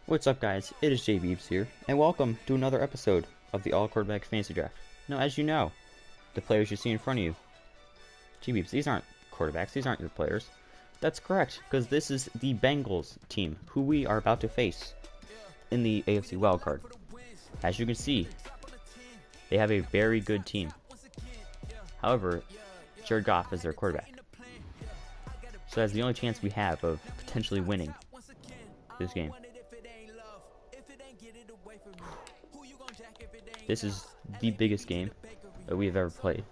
What's up, guys? It is JBeebs here, and welcome to another episode of the All Quarterback Fantasy Draft. Now, as you know, the players you see in front of you, JBeebs, these aren't quarterbacks, these aren't your players. That's correct, because this is the Bengals team, who we are about to face in the AFC wildcard. As you can see, they have a very good team. However, Jared Goff is their quarterback. So that's the only chance we have of potentially winning this game. This is the biggest game that we have ever played.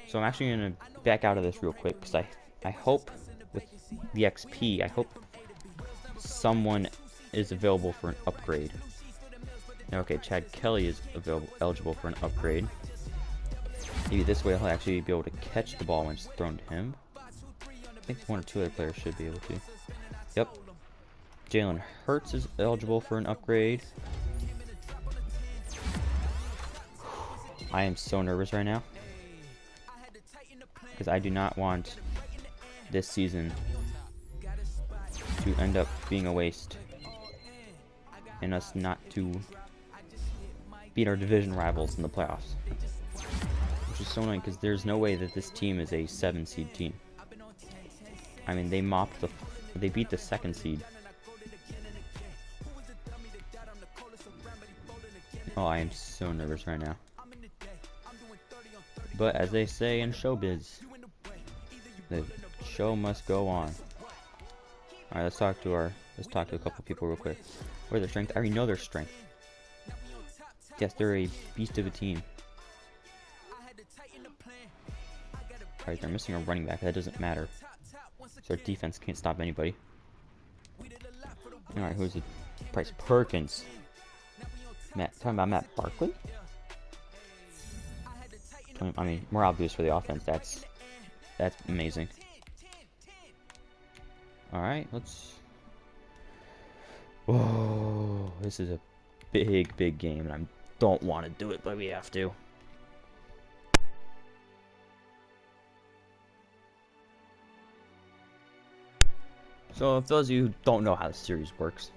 So I'm actually going to back out of this real quick because I hope with the XP, I hope someone is available for an upgrade. Okay, Chad Kelly is eligible for an upgrade. Maybe this way he'll actually be able to catch the ball when it's thrown to him. I think one or two other players should be able to. Yep. Jalen Hurts is eligible for an upgrade. I am so nervous right now because I do not want this season to end up being a waste and us not to beat our division rivals in the playoffs, which is so annoying because there's no way that this team is a 7-seed team. I mean, they beat the 2nd seed. Oh, I am so nervous right now. But as they say in showbiz, the show must go on. Alright, let's talk to a couple people real quick. What are their strengths? I already know their strength. Yes, they're a beast of a team. Alright, they're missing a running back. That doesn't matter. So our defense can't stop anybody. Alright, who's it? Bryce Perkins. Talking about Matt Barkley? I mean, more obvious for the offense. That's amazing. Alright, let's... Whoa, this is a big game, and I don't want to do it, but we have to. So, if those of you who don't know how the series works,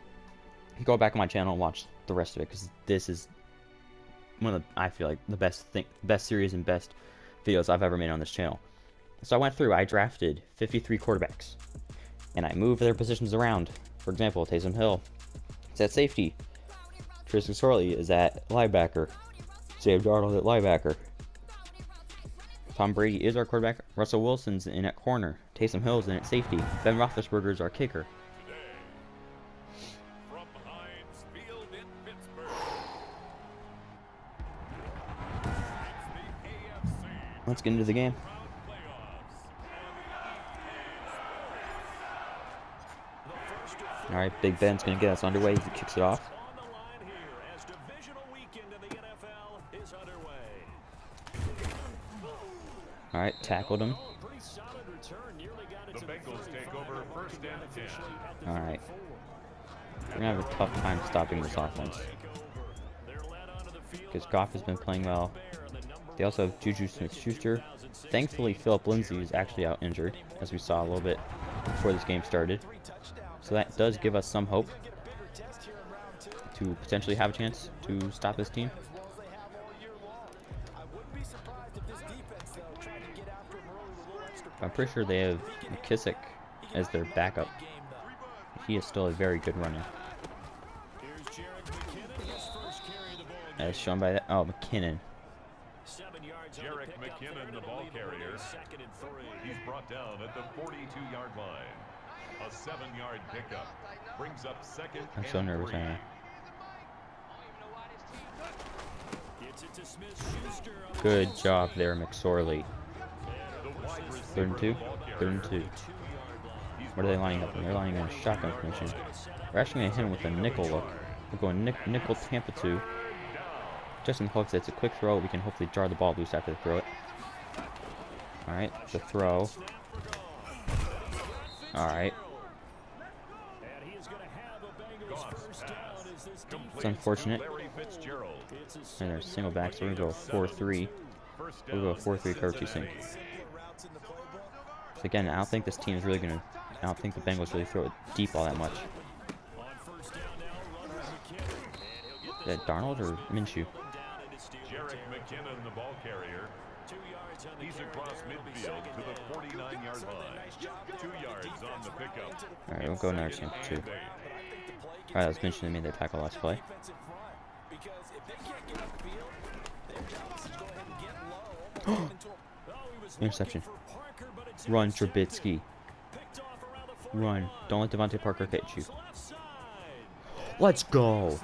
go back on my channel and watch the rest of it, because this is one of the, I feel like, the best series and best videos I've ever made on this channel. So I went through, I drafted 53 quarterbacks, and I moved their positions around. For example, Taysom Hill is at safety, Trace McSorley is at linebacker, Sam Darnold at linebacker, Tom Brady is our quarterback, Russell Wilson's in at corner, Taysom Hill's in at safety, Ben Roethlisberger is our kicker. Let's get into the game. Alright, Big Ben's going to get us underway. He kicks it off. Alright, tackled him. Alright. We're going to have a tough time stopping this offense, because Goff has been playing well. They also have Juju Smith-Schuster. Thankfully, Philip Lindsay is actually out injured, as we saw a little bit before this game started. So that does give us some hope to potentially have a chance to stop this team. I'm pretty sure they have McKissick as their backup. He is still a very good runner. As shown by that. Oh, McKinnon. Jarek McKinnon, the ball carrier. He's brought down at the 42-yard line. A 7-yard pickup brings up second. I'm so nervous right now. Good job there, McSorley. 3rd and 2. 3rd and 2. What are they lining up? They're lining in a shotgun formation. We're actually going to hit him with a nickel look. We're going nickel Tampa 2. Just in hopes that it's a quick throw, we can hopefully jar the ball loose after they throw it. Alright, the throw. Alright. It's unfortunate. And they're single back, so we're going to go 4-3. We'll go 4-3 cover 2 sink. So again, I don't think this team is really going to... I don't think the Bengals really throw it deep all that much. that Darnold or Minshew? Jarek McKinnon, the ball carrier. He's across midfield to the 49-yard line. 2 yards on the pickup. All right, we'll go another sample too. All right, let's mention they made their tackle last play. Interception. Run, Trubisky. Run. Don't let Devontae Parker hit you. Let's go.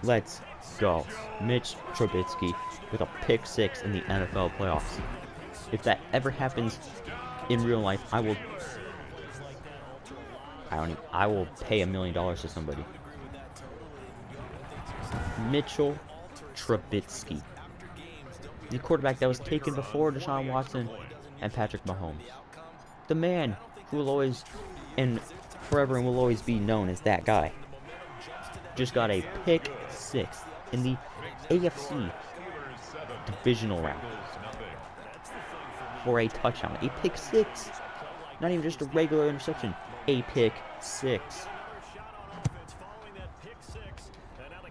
Let's go. Mitch Trubisky with a pick 6 in the NFL playoffs. If that ever happens in real life, I will pay $1 million to somebody. Mitchell Trubisky, the quarterback that was taken before Deshaun Watson and Patrick Mahomes. The man who will always and forever and will always be known as that guy. Just got a pick 6 in the AFC Divisional Round for a touchdown. A pick 6. Not even just a regular interception. A pick 6.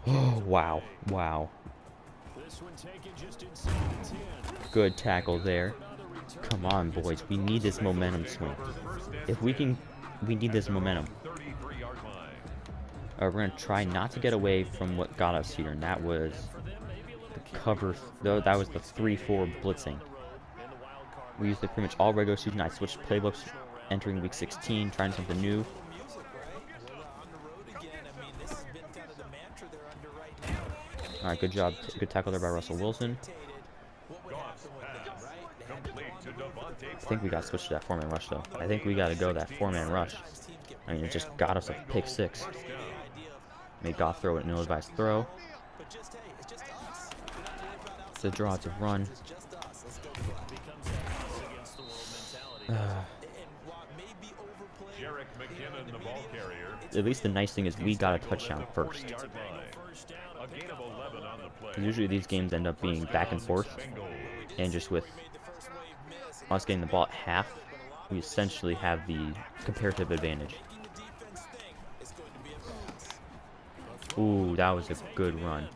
Oh, wow. Wow. Good tackle there. Come on, boys. We need this momentum swing. If we can, we need this momentum. We're going to try not to get away from what got us here, and that was the cover. That was the 3-4 blitzing. We used it pretty much all regular season. I switched playbooks entering week 16, trying something new. All right, good job. Good tackle there by Russell Wilson. I think we got switched to that 4-man rush, though. I think we got to go that 4-man rush. I mean, it just got us a pick 6. Made Goff throw it, no advice throw. It's a draw, it's a run. At least the nice thing is we got a touchdown first. Usually these games end up being back and forth, and just with us getting the ball at half, we essentially have the comparative advantage. Ooh, that was a good run.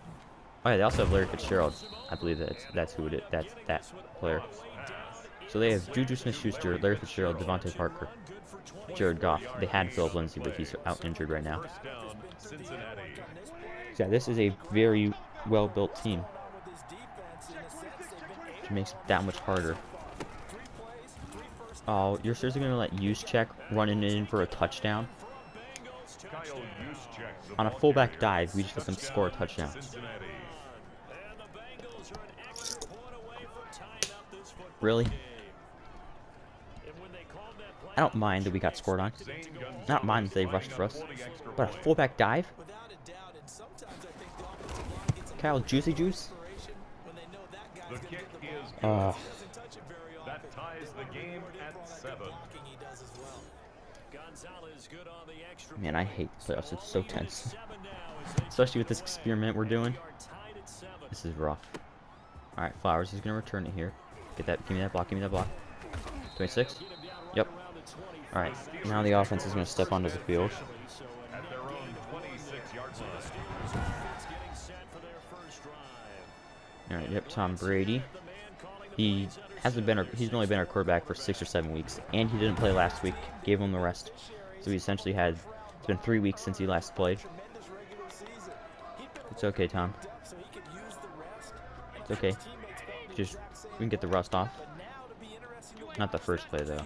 Oh yeah, they also have Larry Fitzgerald. I believe that's who it is. That's that player. So they have Juju Smith-Schuster, Larry Fitzgerald, Devontae Parker, Jared Goff. They had Philip Lindsay, but he's out injured right now. So yeah, this is a very well-built team, which makes it that much harder. Oh, you're seriously going to let Juszczyk run in for a touchdown? On a fullback dive, we just let them score a touchdown. Really? I don't mind that we got scored on. I don't mind that they rushed for us. But a fullback dive? Kyle Juicy Juice? That ties the game at 7. Man, I hate playoffs. It's so tense. Especially with this experiment we're doing. This is rough. Alright, Flowers is going to return it here. Get that. Give me that block. Give me that block. 26? Yep. Alright, now the offense is going to step onto the field. Alright, yep, Tom Brady. He hasn't been he's only been our quarterback for 6 or 7 weeks, and he didn't play last week. Gave him the rest. So he essentially had, it's been 3 weeks since he last played. It's okay, Tom. It's okay. Just, we can get the rust off. Not the first play, though.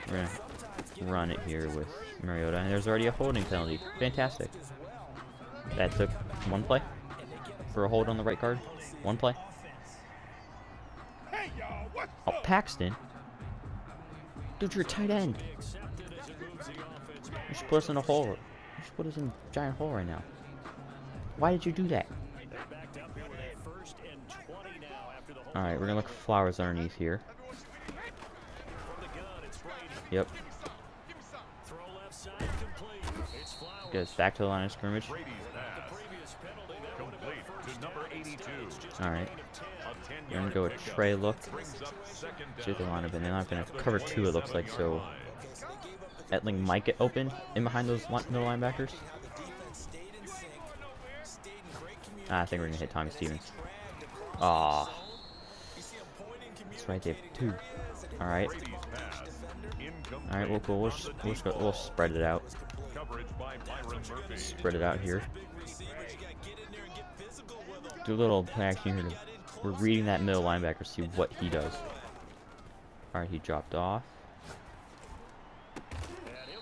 We're going to run it here with Mariota, and there's already a holding penalty. Fantastic. That took 1 play for a hold on the right guard. 1 play. Oh, Paxton. Dude, you're a tight end. You should put us in a hole. You should put us in a giant hole right now. Why did you do that? Alright, we're going to look for Flowers underneath here. Yep. Get us back to the line of scrimmage. Alright. We're going to go with Trey look. See what the line up, and they're not going to cover 2, it looks like, so Etling might get open in behind those no linebackers. I think we're gonna hit Tommy Stevens. Ah, that's right. They have 2. All right. All right. Well, cool. We'll spread it out. Spread it out here. Do a little play action here. We're reading that middle linebacker. See what he does. All right. He dropped off.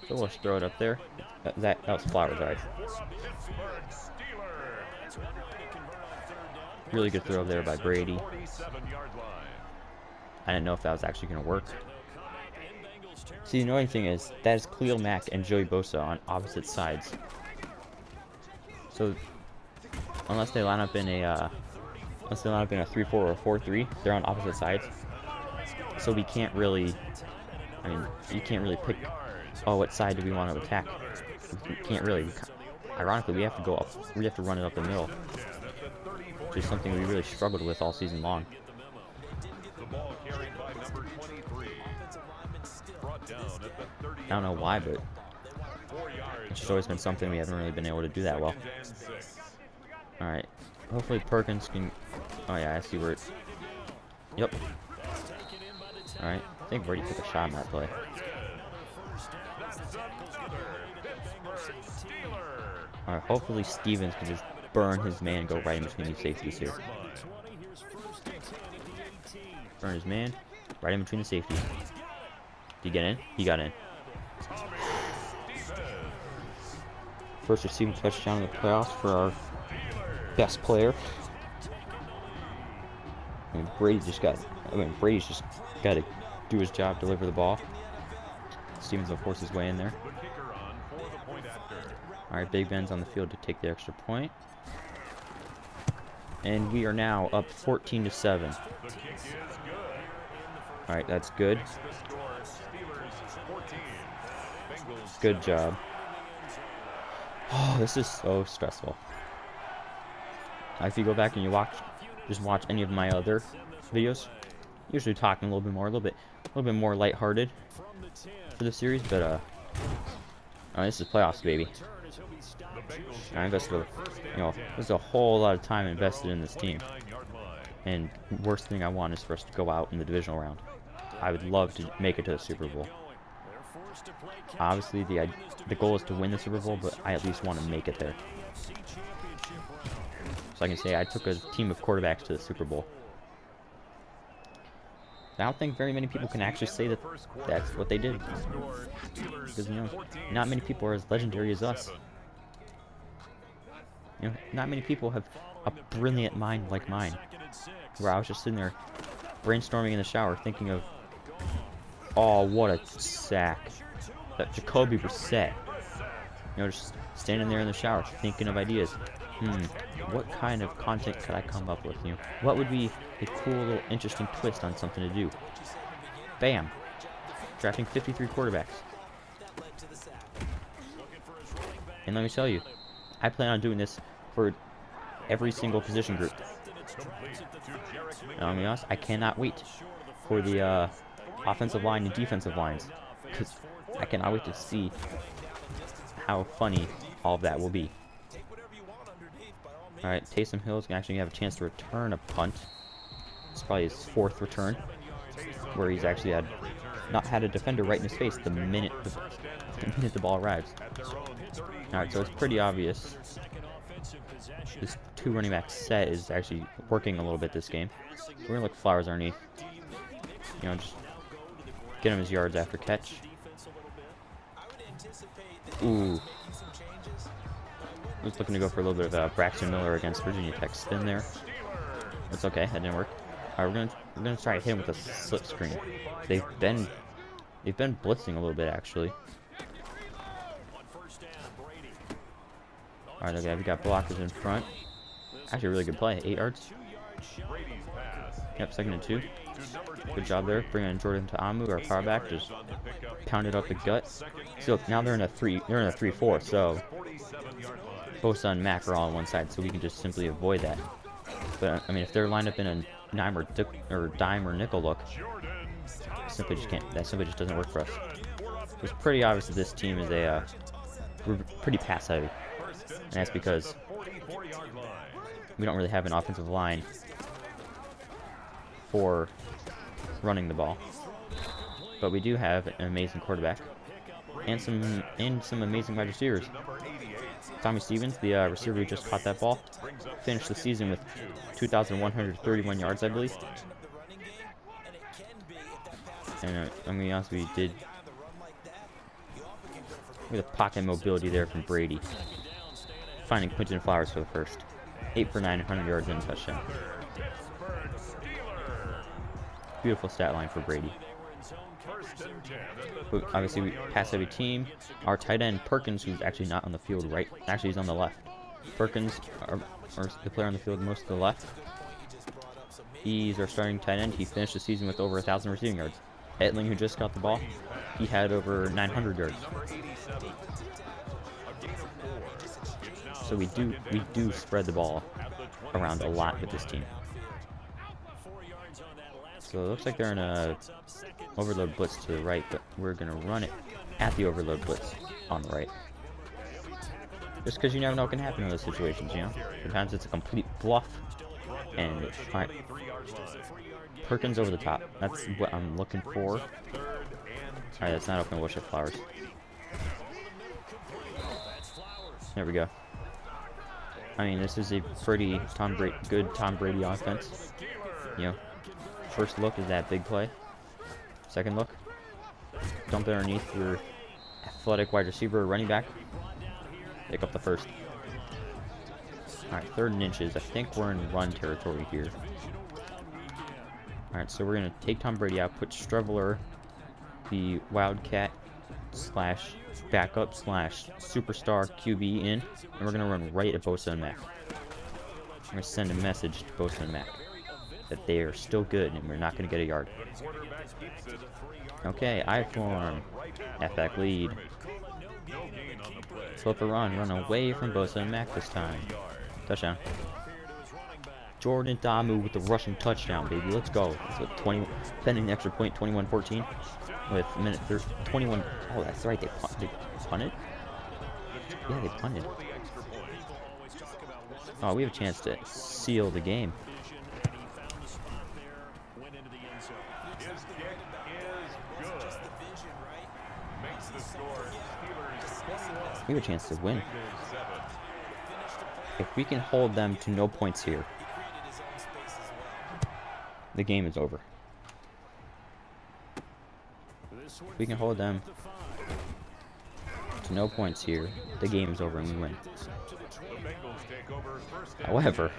So we'll just throw it up there. That was Flowers, right? Really good throw there by Brady. I didn't know if that was actually going to work. See, the annoying thing is that is Khalil Mack and Joey Bosa on opposite sides. So unless they line up in a 3-4 or a 4-3, they're on opposite sides. So we can't really. I mean, you can't really pick. Oh, what side do we want to attack? We can't really. Ironically, we have to go up. We have to run it up the middle, which is something we really struggled with all season long. I don't know why, but it's just always been something we haven't really been able to do that well. All right. Hopefully Perkins can. Oh yeah, I see where it's. Yep. All right. I think Brady took a shot on that play. Alright, hopefully Stevens can just burn his man and go right in between these safeties here. Burn his man, right in between the safeties. Did he get in? He got in. First receiving touchdown in the playoffs for our best player. Brady's just got to do his job, deliver the ball. Stevens will force his way in there. Alright, Big Ben's on the field to take the extra point. And we are now up 14-7. Alright, that's good. Good job. Oh, this is so stressful. If you go back and you watch any of my other videos, usually talking a little bit more lighthearted for the series, but oh, this is playoffs, baby. I invested, there's a whole lot of time invested in this team, and worst thing I want is for us to go out in the divisional round. I would love to make it to the Super Bowl. Obviously, the goal is to win the Super Bowl, but I at least want to make it there. So I can say I took a team of quarterbacks to the Super Bowl. I don't think very many people can actually say that that's what they did. Because, not many people are as legendary as us. Not many people have a brilliant mind like mine. Where I was just sitting there brainstorming in the shower thinking of, oh, what a sack. That Jacoby Brissett. Just standing there in the shower thinking of ideas. What kind of content could I come up with? What would be a cool little interesting twist on something to do? Bam! Drafting 53 quarterbacks. And let me tell you, I plan on doing this for every single position group. And I'll be honest, I cannot wait for the offensive line and defensive lines, because I cannot wait to see how funny all of that will be. Alright, Taysom Hill's going to actually have a chance to return a punt. It's probably his 4th return, where he's actually not had a defender right in his face the minute the ball arrives. Alright, so it's pretty obvious this 2 running back set is actually working a little bit this game. We're going to look Flowers underneath. Just get him his yards after catch. Ooh. I was looking to go for a little bit of Braxton Miller against Virginia Tech spin there. It's okay, that didn't work. Alright, we're gonna try to hit him with a slip screen. They've been blitzing a little bit actually. Alright, okay, we got blockers in front. Actually a really good play, 8 yards. Yep, 2nd and 2. Good job there, bringing in Jordan Ta'amu, our power back, just pounded up the gut. So now they're in a 3-4, so Bosa and Mack are all on one side, so we can just simply avoid that. But I mean, if they're lined up in a dime or nickel look, simply just can't. That simply just doesn't work for us. It's pretty obvious that this team is we're pretty pass heavy, and that's because we don't really have an offensive line for running the ball, but we do have an amazing quarterback and some amazing wide receivers. Tommy Stevens, the receiver who just caught that ball, finished the season with 2,131 yards, I believe. And I'm gonna be honest with you, did with a pocket mobility there from Brady, finding Quinton Flowers for the first. 8 for 900 yards and a touchdown. Beautiful stat line for Brady. But obviously, we pass heavy team. Our tight end Perkins, who's actually not on the field right, actually he's on the left. Perkins, or the player on the field most to the left. He's our starting tight end. He finished the season with over 1,000 receiving yards. Etling, who just got the ball, he had over 900 yards. So we do spread the ball around a lot with this team. So it looks like they're in a overload blitz to the right, but we're gonna run it at the overload blitz on the right. Just because you never know what can happen in those situations, you know. Sometimes it's a complete bluff, and it's fine. Perkins over the top. That's what I'm looking for. All right, that's not open. We'll shift Flowers. There we go. I mean, this is a pretty good Tom Brady offense. You know, first look is that big play. Second look, dump it underneath your athletic wide receiver or running back. Pick up the first. All right, 3rd and inches. I think we're in run territory here. All right, so we're gonna take Tom Brady out, put Streveler, the Wildcat slash backup slash superstar QB in, and we're gonna run right at Bosa and Mack. I'm gonna send a message to Bosa and Mack that they are still good and we're not gonna get a yard. Okay, I form halfback lead. Flip a run away from Bosa and Mack this time. Touchdown. Jordan Damu with the rushing touchdown, baby. Let's go. That's what 20, pending the extra point, 21-14 with a minute 21. Oh, that's right. They punted. Yeah, they punted. Oh, we have a chance to seal the game. We have a chance to win. If we can hold them to no points here, the game is over. If we can hold them to no points here, the game is over and we win. However,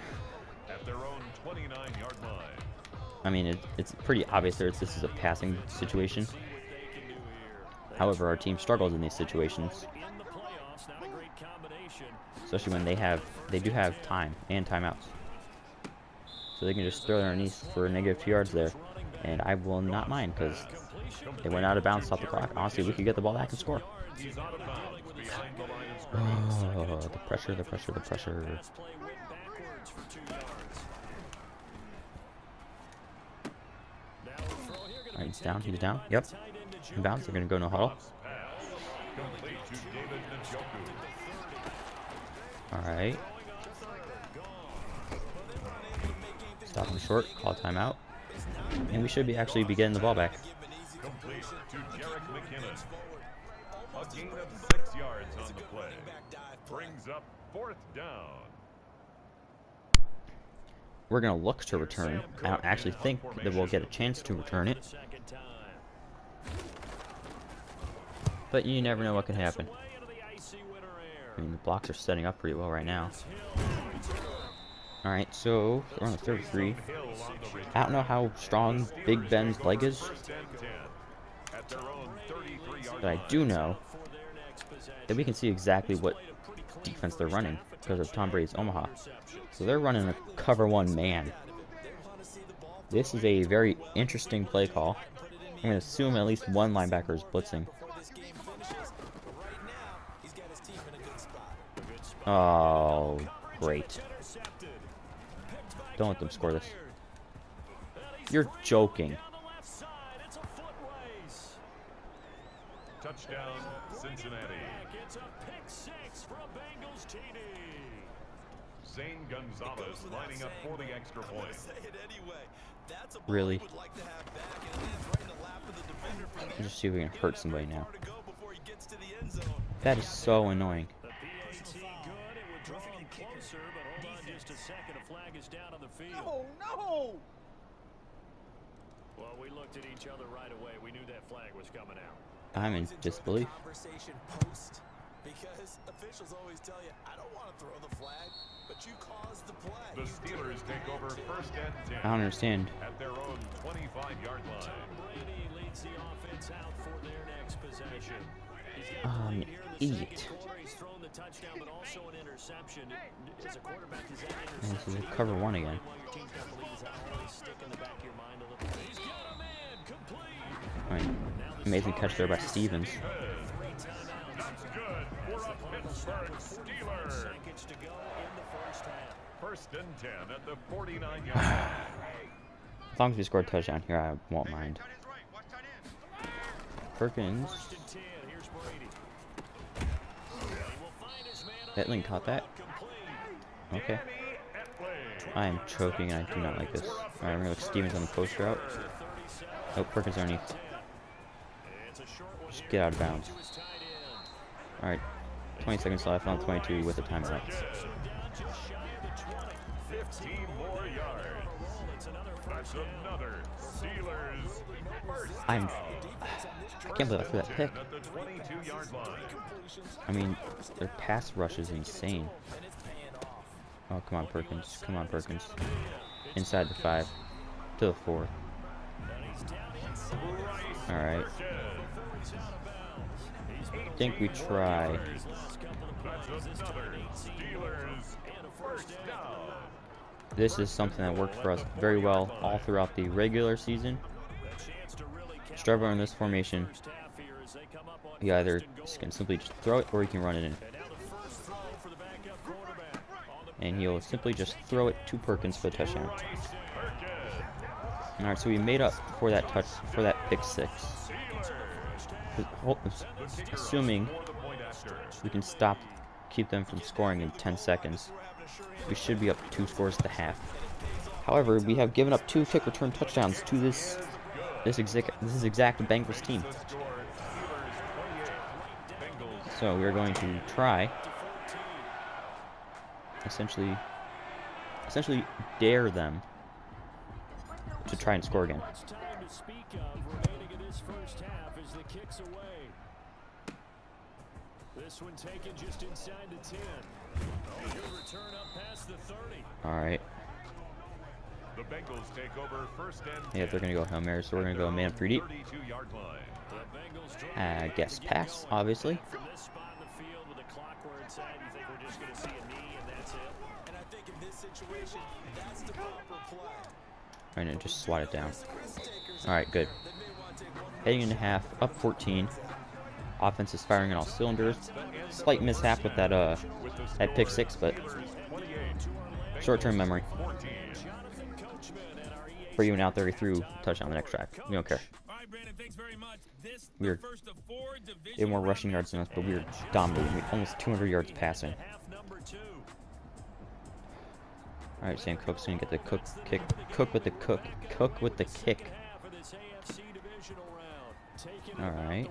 I mean, it's pretty obvious this is a passing situation. However, our team struggles in these situations, especially when they do have time and timeouts. So they can just throw their knees for -2 yards there, and I will not mind because they went out of bounds, stop the clock. Honestly, we could get the ball back and score. Oh, the pressure. All right, he's down. Yep. In bounds, they're gonna go no huddle. All right. Stop him short, call timeout, and we should actually be getting the ball back. Complete to a gain of 6 yards on the play. Brings up 4th down. We're going to look to return. I don't actually think that we'll get a chance to return it. But you never know what can happen. I mean, the blocks are setting up pretty well right now. Alright, so we're on the 33. I don't know how strong Big Ben's leg is, but I do know that we can see exactly what defense they're running because of Tom Brady's Omaha. So they're running a cover 1 man. This is a very interesting play call. I'm going to assume at least one linebacker is blitzing. Oh, great. Don't let them score this. You're joking. Touchdown, Cincinnati. Zane Gonzalez lining up for the extra point. Really? Let's just see if we can hurt somebody now. That is so annoying. No, no! Well, we looked at each other right away. We knew that flag was coming out. I'm in disbelief. Because officials always tell you, I don't want to throw the flag, but you caused the play. The Steelers take over first and 10. I don't understand. At their own 25-yard line. Tom Brady leads the offense out for their next possession. I'm an idiot. He's thrown the touchdown, but also an interception. As a quarterback, is that And this is interception? a cover one again. While your team's got the lead, does that always stick in the back of your mind a little bit? He's got a man complete. Right. Amazing catch there by Stevens. That's good for a Pittsburgh Steeler. Seconds to go in the first half. First and 10 at the 49-yard line. As long as we score a touchdown here, I won't mind. Perkins. First and 10. Here's Brady. He will find his man on Etling caught that. complete. Okay. I am choking and I do not like this. Alright, we're gonna look Stevens on the post route. Oh, Perkins underneath. Just get out of bounds. Alright, 20 seconds left on 22 with a timeout. 15 more yards. That's another Steelers first I down. can't believe I threw that pick. At the 22-yard line. I mean, their pass rush is insane. Oh, come on, Perkins. Come on, Perkins. Inside the 5 to the 4. Alright. I think we try. That's another Steelers first down. This is something that worked for us very well all throughout the regular season. Struggle in this formation. You either can simply just throw it or you can run it in. And he'll simply just throw it to Perkins for the touchdown. Alright, so we made up for that pick 6. Assuming we can keep them from scoring in 10 seconds. We should be up 2 scores to half. However, we have given up 2 kick return touchdowns to this exact Bengals team. So we are going to try, essentially dare them to try and score again. This one taken just inside the 10. Return up past the 30. All right. The Bengals take over first and 10. Yeah, they're gonna go Hail Mary, so we're gonna go man 3 deep. 32-yard line. I guess pass, obviously. From this spot in the field with the clock where it's at, you think we're just going to see a knee and that's it? And I think in this situation, that's the proper play. Right, and just swat it down. All right, good. Heading into half, up 14. Offense is firing on all cylinders. Slight mishap with that pick 6, but short-term memory. For you and out there, he threw touchdown the next drive. We don't care. We were had more rushing yards than us, but we were dominating. We almost 200 yards passing. All right, Sam Cook's gonna get the cook with the kick. All right.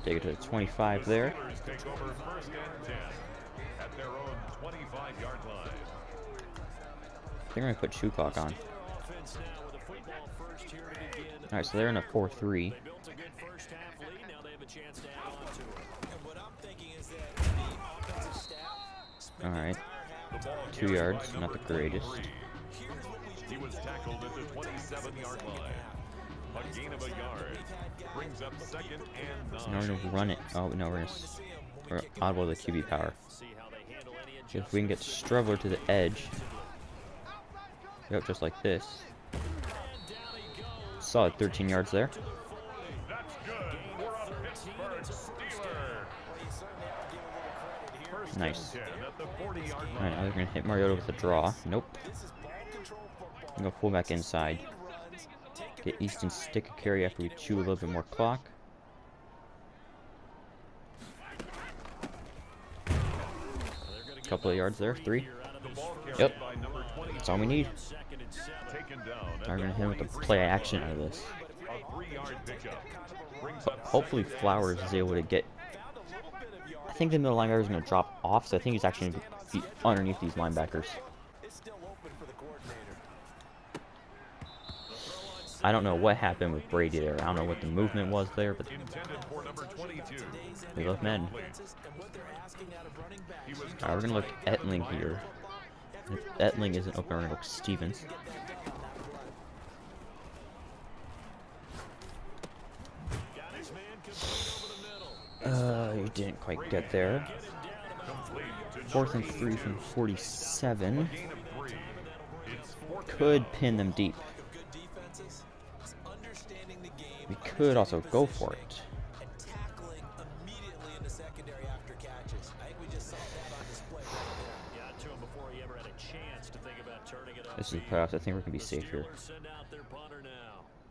Take it to the 25 there. Take over first and 10 at their own 25-yard line. I think we're gonna put shoe clock on. All right, so they're in a 4-3. All right, 2 yards, not the greatest. He was tackled at the 27-yard line. A gain of a yard brings up second and 9. Now we're gonna run it. Oh no, we're audible the QB power. If we can get Strubbler to the edge, yep, just like this. Solid 13 yards there. That's good for a Pittsburgh Steeler. First Nice. and 10 at the 40-yard All right, line. now they're gonna hit Mariota with a draw. Nope. Go full back inside. Get Easton stick a carry after we chew a little bit more clock. Couple of yards there, 3. The ball carried Yep. by number 20. That's all we need. Taken down at Now we're gonna the hit him with the 43. play action out of this. A 3-yard pickup. Brings But up hopefully second and Flowers is 7. able to get. I think the middle linebacker is gonna drop off, so I think he's actually gonna be underneath these linebackers. It's still open for the coordinator. I don't know what happened with Brady there. I don't know what the movement was there, but Intended for number 22. we love Madden. Alright, we're gonna look Etling here. And if Etling isn't open, we're gonna look Stevens. You didn't quite get there. Complete to 4th and number 3 from 47. gain of 3. It's 4th Could pin them deep. We could also go for it. This is the playoffs. I think we're gonna be safe here.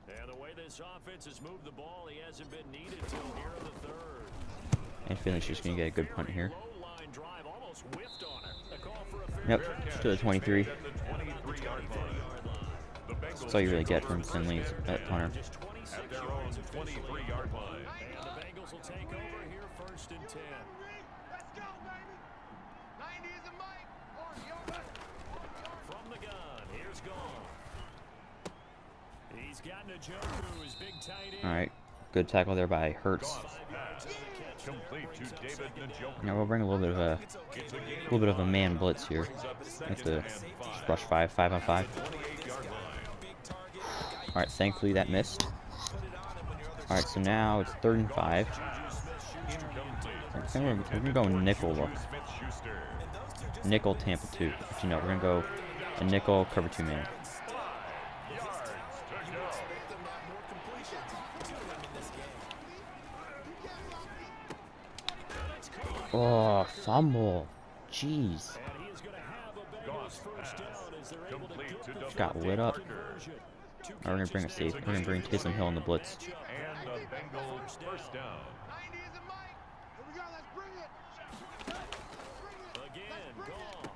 And the way this offense has moved the ball, he hasn't been needed till here in the third. And Finley's just gonna get a good punt here. Low line drive almost whiffed on her. A call for a fair Yep, to the 23. at the 23-yard line. The Bengals That's all you really take get over from Finley's at punter. just 26 at their own 23-yard line. And the Bengals will take over here 1st and 10. From the gun, here's Gone. He's got Njoku, his big tight end. Alright, good tackle there by Hurts. Goff's pass complete to David Njoku. Now we'll bring a little bit of a man blitz here. Brings up With second the and 5. rush 5 on 5. 28-yard line. Alright, thankfully that missed. Alright, so now it's 3rd and 5. I think we're gonna go nickel look. Smith-Schuster. Nickel Tampa 2. Actually, no, we're gonna go a nickel cover 2 man. Oh, fumble. Jeez. And he is going to have a Bengals first down as they're able to Complete to get double Got lit up. conversion. Alright, we're gonna bring a safe. We're gonna bring Taysom Hill in the blitz. And the Bengals first down. Again, Goff.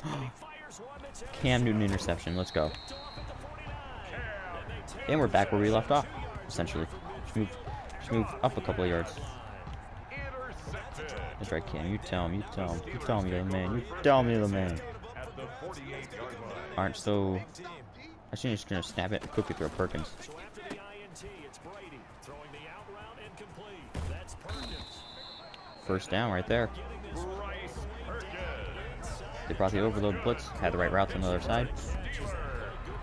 And he fires one that's Cam Newton interception. Let's go. off at the 49. And they take And we're back where we left off, essentially. Just move up a couple of yards. Intercepted That's right, Cam. You tell him. You tell him. You tell me, little man. You tell me, little man. at the 48-yard line. Alright, so I think just gonna snap it and quickly throw Perkins. So after the INT, it's Brady throwing the out route incomplete. That's Perkins. First down right there. Bryce Perkins. They brought the overload blitz, had the right routes on the other side, Good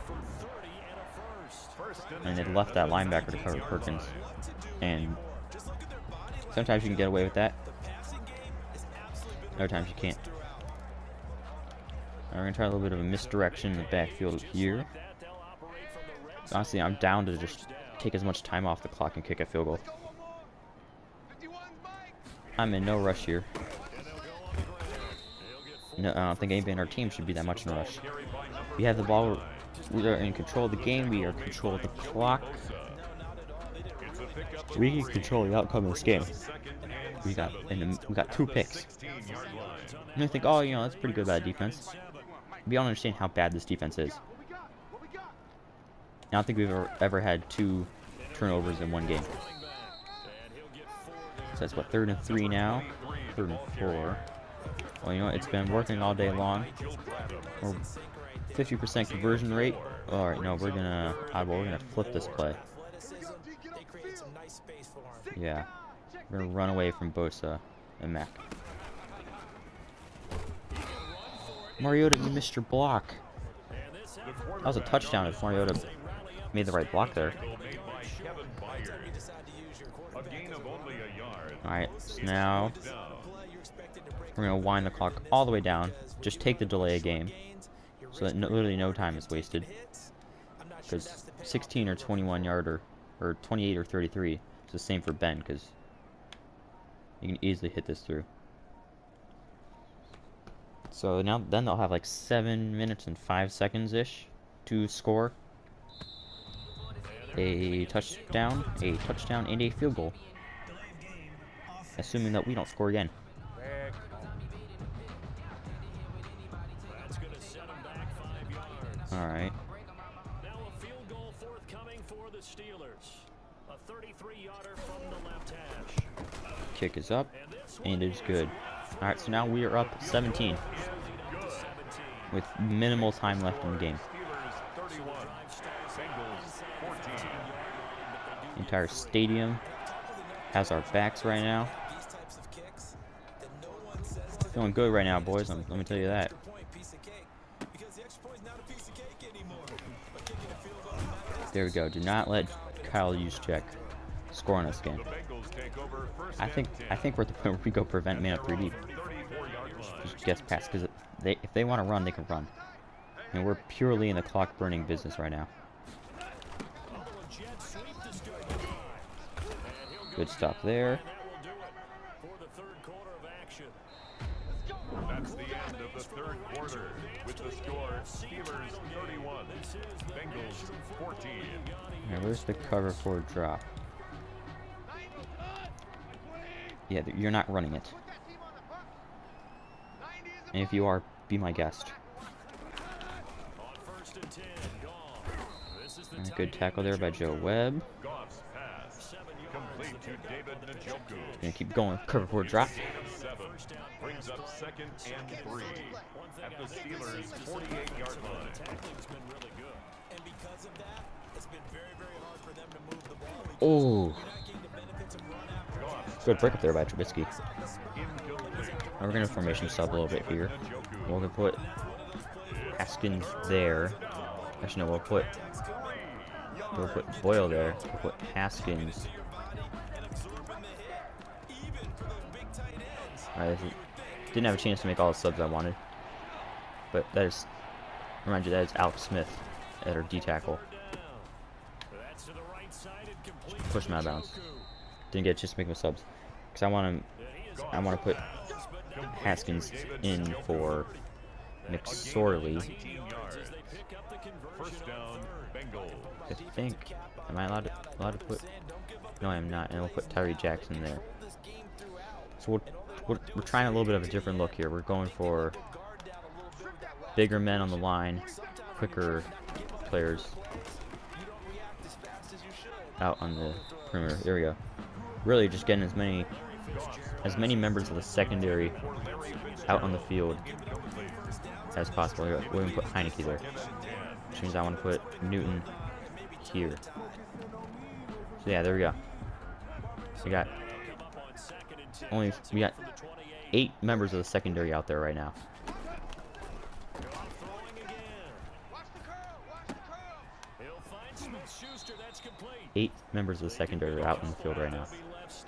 for 30 and a first. First and they left that linebacker to cover Perkins. And sometimes you can get away with that. Other times you can't. We're gonna try a little bit of a misdirection in the backfield here. Honestly, I'm down to just take as much time off the clock and kick a field goal. I'm in no rush here. No, I don't think anybody on our team should be that much in a rush. We have the ball. We are in control of the game. We are in control of the clock. We can control the outcome of this game. We got 2 picks. And I think, oh, you know, that's pretty good by the defense. We don't understand how bad this defense is. I don't think we've ever had 2 turnovers in one game. So that's what, 3rd and 3 now? 3rd and 4. Well, you know, it's been working all day long. We're 50% conversion rate. All right, no, we're gonna flip this play. Yeah, we're gonna run away from Bosa and Mac. Mariota, you missed your block. That was a touchdown if Mariota made the right block there. Alright, so now we're going to wind the clock all the way down. Just take the delay a game so that literally no time is wasted. Because 16 or 21 yard or 28 or 33 is the same for Ben, because you can easily hit this through. So then they'll have like 7 minutes and 5 seconds ish to score a touchdown, and a field goal. Assuming that we don't score again. All right. Now a field goal forthcoming for the Steelers. A 33-yarder from the left hash. Kick is up, and it is good. All right, so now we are up 17 with minimal time left in the game. Steelers 31, Bengals 14. The entire stadium has our backs right now. Feeling good right now, boys. Let me tell you that. There we go. Do not let Kyle Juszczyk score on us again. The Bengals take over first I think we're at the point where we go prevent man up 3 deep. 34-yard line. Just gets past, because if they want to run, they can run. And we're purely in the clock burning business right now. Good stop there. That's the end of the third quarter. With the score, Steelers 31, Bengals 14. Now, where's the cover for drop? Yeah, you're not running it. And if you are, be my guest. And a good tackle there by Joe Webb. Goff's pass, complete to David Njoku. Gonna keep going. Cover for drop. 7 brings up 2nd and 3 at the Steelers' 48-yard line. And because of that, it's been very, very hard for them to move the ball. Oh, You're not getting the benefits of run after Goff's good break up there by Trubisky. incomplete. Now we're gonna formation sub a little bit here. We're gonna put Haskins there. Actually, no, we'll put Boyle there. We'll put Haskins. I didn't have a chance to make all the subs I wanted, but that is, remind you, that is Alex Smith at our D tackle. Push him out of bounds. Didn't get a chance to make my subs because I want to put Haskins in for McSorley. 19 yards. First down, Bengals. I think. Am I allowed to put? No, I am not. And we'll put Tyree Jackson there. So we're trying a little bit of a different look here. We're going for bigger men on the line, quicker players out on the perimeter. There we go. Really just getting as many members of the secondary out on the field as possible. Here, we're going to put Heineke there, which means I want to put Newton here. So yeah, there we go. We got 8 members of the secondary out there right now. 8 members of the secondary are out in the field right now.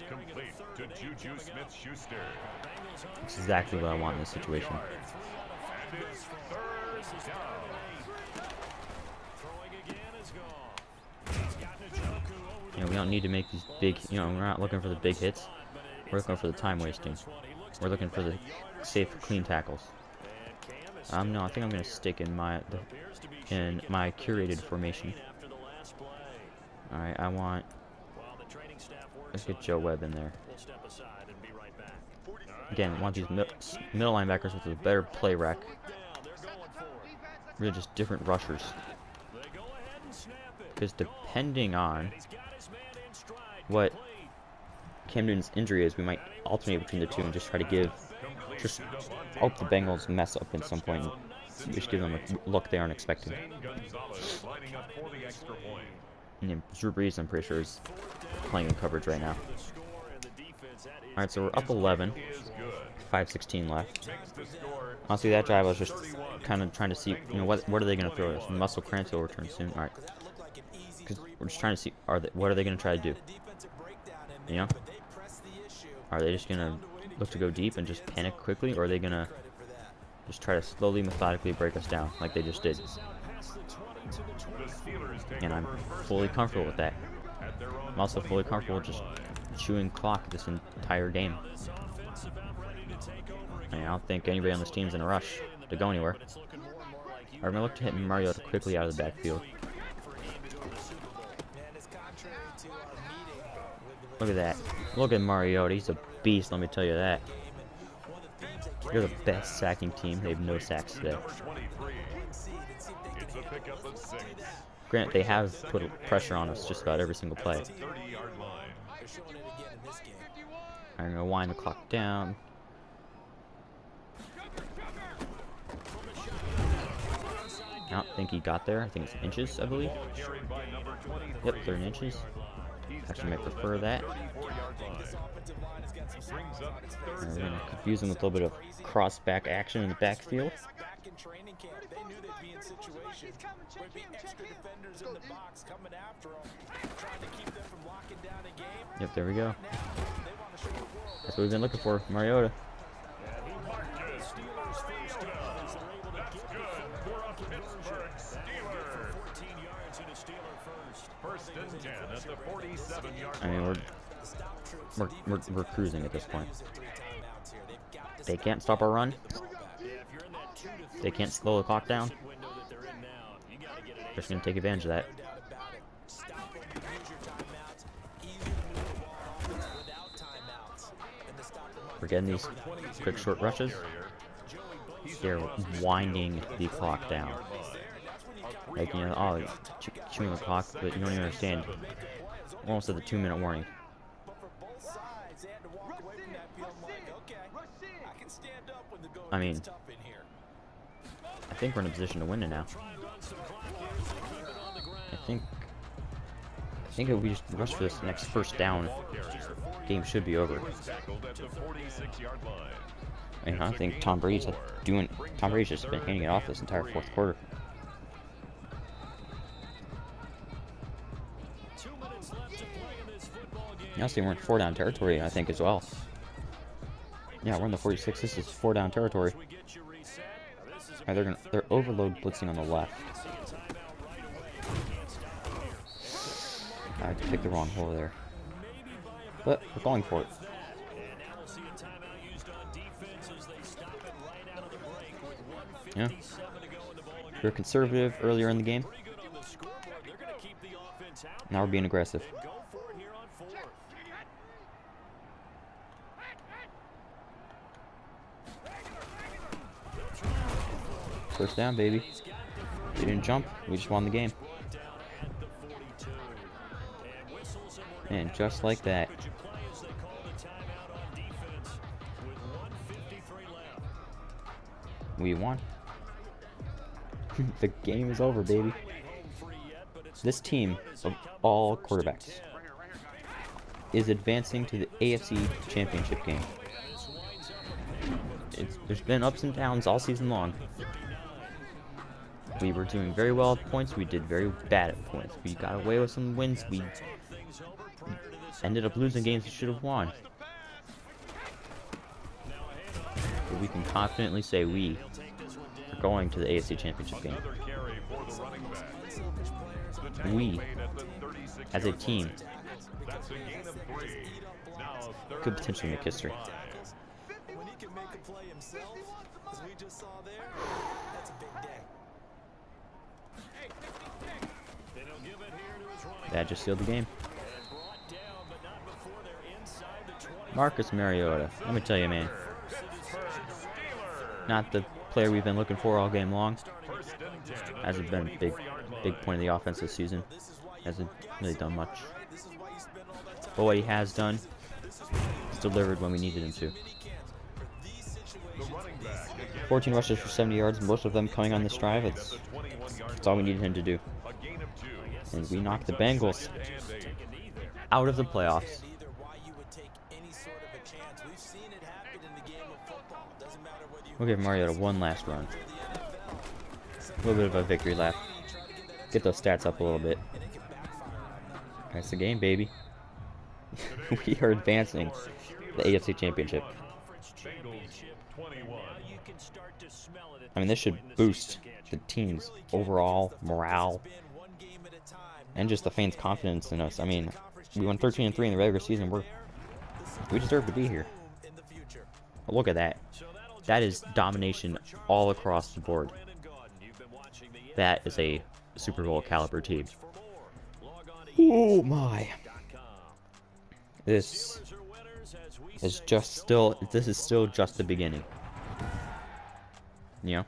Complete to Juju Smith-Schuster. That's exactly what I want in this situation. And it's third down. You know, we don't need to make these big, we're not looking for the big hits. We're looking for the time wasting. We're looking for the safe, clean tackles. No, I think I'm going to stick in my curated formation. Alright, let's get Joe Webb in there. Again, I want these middle linebackers with a better play rec. Really just different rushers. Because depending on what Cam Newton's injury is, we might alternate between the two and just try to hope the Bengals mess up at some point and just give them a look they aren't expecting. And Drew Brees, I'm pretty sure, is playing in coverage right now. Alright, so we're up 11. 5:16 left. Honestly, that drive I was just kind of trying to see, what are they going to throw us? Muscle Krantz will return soon. Alright. Because we're just trying to see, what are they going to try to do? Are they just going to look to go deep and just panic quickly? Or are they going to just try to slowly, methodically break us down like they just did? And I'm fully comfortable with that. I'm also fully comfortable just chewing clock this entire game. I don't think anybody on this team's in a rush to go anywhere. I'm gonna look to hit Mariota quickly out of the backfield. Look at that. Look at Mariota. He's a beast, let me tell you that. You're the best sacking team. They have no sacks today. pickup of 6. Grant, they have put pressure on us just about every single play. At the 30-yard line. They're showing it again in this game. I'm gonna wind the clock down. I don't think he got there. I think it's inches, I believe. Carried by number 23. Yep, 30 inches. Actually, might prefer that. 34-yard line. Brings up We're 3rd gonna down. confuse him with a little bit of cross-back action in the backfield. Back in training camp, they knew they'd be in situations where there'd be extra defenders in the box coming after them, trying to keep them from locking down a game. Yep, there we go. Now, they want to show the world That's what we've been looking for, Mariota. Steelers first down as they're able to That's get good for a Pittsburgh Steeler. 14 yards in a Steeler first. First and 10 at the 47-yard I mean, line. we're cruising at this point. They can't stop our run. They can't slow the clock down. Window that they're in now, you got to get it. They're just gonna take advantage of that. We're getting these quick short rushes. They're winding the clock down. Like, you know, oh, chewing the clock, but you don't even understand. We're almost at the 2-minute warning. I mean, I think we're in a position to win it now. I think if we just rush for this next first down, game should be over. Tackled at the 46-yard line. I mean, I don't think Tom Brady's just been handing it off this entire fourth quarter. 2 minutes left to play in this football game. Honestly, we're in 4-down territory, I think, as well. Yeah, we're in the 46. This is 4-down territory. We get you reset. This is They're overload blitzing on the left. see a timeout right away. Can't stop them here. I picked the wrong hole there, Maybe by about but we're going for it. that. And now we'll see a timeout used on defense as they stop it right out of the break with 1:57 Yeah. to go in the ball game. We were conservative earlier in the game. Pretty good on the scoreboard. They're going to keep the offense out Now we're being aggressive. and go for it here on 4th. First down, baby. We didn't jump. We just won the game. Brought down at the 42. And whistles, and we're gonna And have just like that. Could you play as they call the timeout on defense with 1:53 left? We won. The game is over, baby. Home free yet, but it's This team of all quarterbacks is advancing to the AFC Championship game. There's been ups and downs all season long. We were doing very well at points. We did very bad at points. We got away with some wins. We ended up losing games we should have won. But we can confidently say we are going to the AFC Championship game. Another carry for the running back. The tackle We, made at the 36-yard as a team, line. That's a gain of 3. Now third could potentially make history. and 5. When he can make a play himself, as we just saw there, that's a big day. They don't give it here to his running That just sealed the game. back. Brought down, but not before they're inside the 20. Marcus Mariota, let me tell you, man, Pittsburgh Steelers. not the player we've been looking for all game long. First and 10 at Hasn't the been a big 24-yard line. point of the offense this season. Hasn't really done much. This is why you spend all that time But what he has done, he's delivered when we needed him to. for these situations. The running back again 14 rushes for 70 yards, most of them coming on this drive. at It's the 21-yard that's all we needed him to do. line. A gain of 2. And we knocked the Brings up Bengals second and 8. out of the playoffs. Either why you would take any sort of a chance. We've seen it happen in the game of football. Doesn't matter whether you We'll give Mariota one last run. A little bit of a victory lap. Get those stats up a little bit. That's the game, baby. We are advancing the AFC Championship. Conference Bengals championship. 21. Now you can start to smell it at I mean, this should point in the boost season, can't the you? team's overall morale and just the fans' confidence in us. I mean, we won 13-3 in the regular season. We deserve to be here. But look at that. That is domination all across the board. That is a Super Bowl caliber team. Oh my. This is still just the beginning. You know?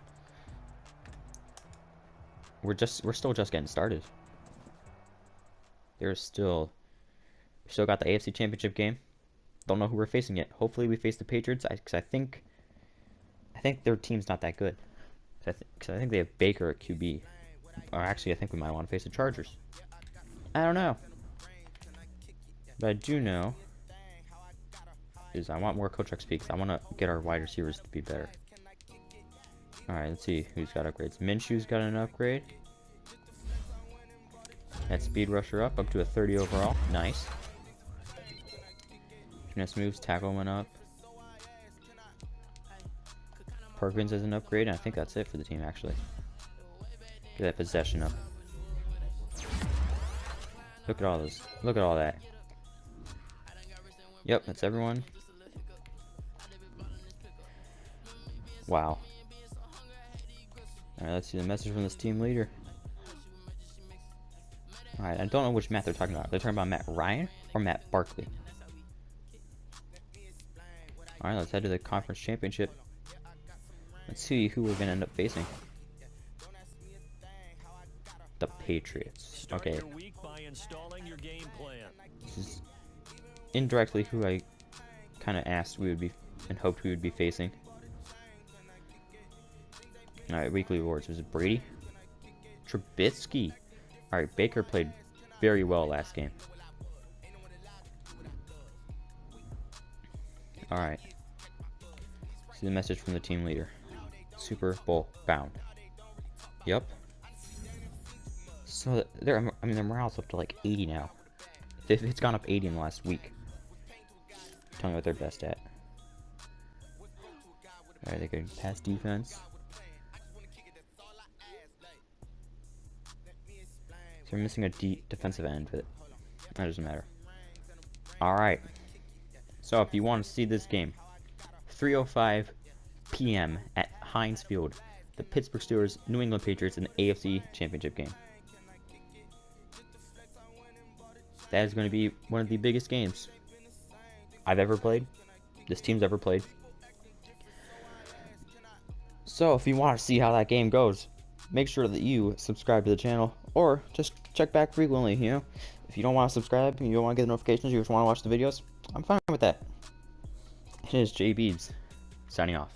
we're still just getting started. We still got the AFC Championship game. Don't know who we're facing yet. Hopefully we face the Patriots, because I think their team's not that good. Because I think they have Baker at QB. Or actually, I think we might want to face the Chargers. I don't know. But I do know is I want more coach XP, because I want to get our wide receivers to be better. Alright, let's see who's got upgrades. Minshew's got an upgrade. That speed rusher up to a 30 overall. Nice. Finesse moves, tackle went up. Perkins has an upgrade, and I think that's it for the team, actually. Get that possession up. Look at all those. Look at all that. Yep, that's everyone. Wow. Alright, let's see the message from this team leader. Alright, I don't know which Matt they're talking about. They're talking about Matt Ryan or Matt Barkley. Alright, let's head to the conference championship. Let's see who we're gonna end up facing. The Patriots. Okay. This is indirectly who I kind of asked we would be and hoped we would be facing. Alright, weekly awards. Was it Brady? Trubisky. Alright, Baker played very well last game. Alright. See the message from the team leader. Super Bowl bound. Yep. So their morale's up to like 80 now. It's gone up 80 in the last week. Tell me what they're best at. Alright, they're good pass defense. So we're missing a defensive end, but that doesn't matter. Alright. So if you want to see this game, 3:05 p.m. at Heinz Field, the Pittsburgh Steelers, New England Patriots in the AFC Championship game. That is going to be one of the biggest games I've ever played. This team's ever played. So if you want to see how that game goes, make sure that you subscribe to the channel, or just check back frequently, you know. If you don't want to subscribe, you don't want to get the notifications, you just want to watch the videos, I'm fine with that. It is J Beebs, signing off.